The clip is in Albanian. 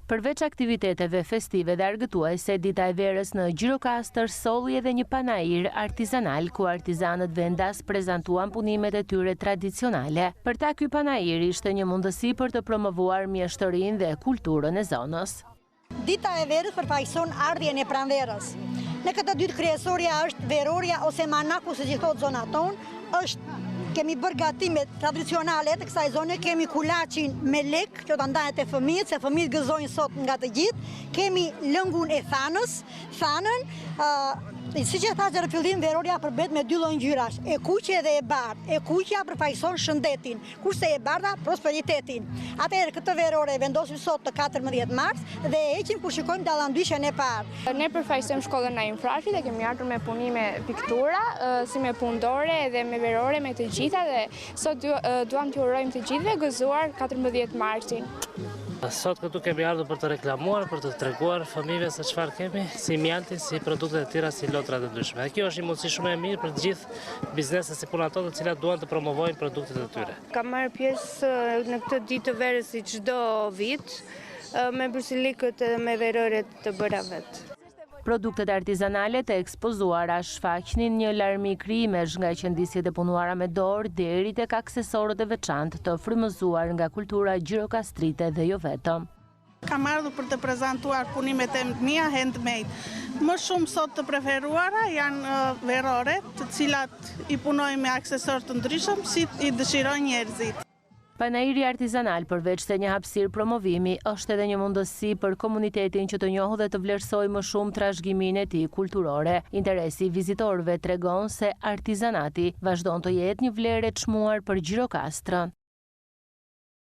Përveç aktiviteteve festive dhe argëtuese, dita e verës në Gjirokastër solli edhe një panair artizanal ku artizanët vendas prezantuan punimet e tyre tradicionale. Për ta ky panair ishte një mundësi për të promovuar mjeshtërinë dhe kulturën e zonës. Dita e verës përfaqëson ardhjen e pranverës. Në këtë ditë kryesorja është verorja ose manaku, siç i thot zona tonë, kemi bërë gatimet tradicionale të kësaj zone, kemi kulaçin me lek, që të ndahet e fëmijët, se fëmijët gëzojnë sot nga të gjithë, kemi lëngun e thanën, siç e thash në fillim, verorja përbet me dy lloj ngjyrash, e kuqe dhe e bardhë. E kuqja përfaqëson shëndetin, kurse e bardha prosperitetin. Atëherë këtë verore vendosim sot të 14 mars dhe e heqim kur shikojmë dallandyshën e parë. Ne përfaqësojmë shkollën Naim Frashi dhe kemi ardhur me punime piktura, si me pundore dhe me verore me të gjitha dhe sot duam t'ju urojmë të gjithëve gëzuar 14 marsin. Sot këtu kemi ardhur për të reklamuar, për të treguar fëmijëve se çfarë kemi, si mjaltin, si produktet e tjera, si lotrat e ndryshme. Kjo është një mundësi shumë e mirë për të gjithë bizneset si punat tonë, të cilat duan të promovojnë produktet e tyre. Kam marrë pjesë në këtë ditë të verës si çdo vit, me brusilikët edhe me veroret të bëra vetë. Produktet artizanale të ekspozuara shfaqnin një larmi krimesh nga qendisjet e punuara me dorë deri tek aksesorët e veçantë të frymëzuar nga kultura gjirokastrite dhe jo vetëm. Kam ardhur për të prezantuar punimet e mia handmade. Më shumë sot të preferuara janë verore, të cilat i punoj me aksesorë të ndryshëm si i dëshirojnë njerëzit. Panairi artizanal, përveç se një hapësirë promovimi, është edhe një mundësi për komunitetin që të njohë dhe të vlerësojë më shumë trashëgiminë e tij kulturore. Interesi vizitorëve tregon se artizanati vazhdon të jetë një vlerë e çmuar për Gjirokastrën.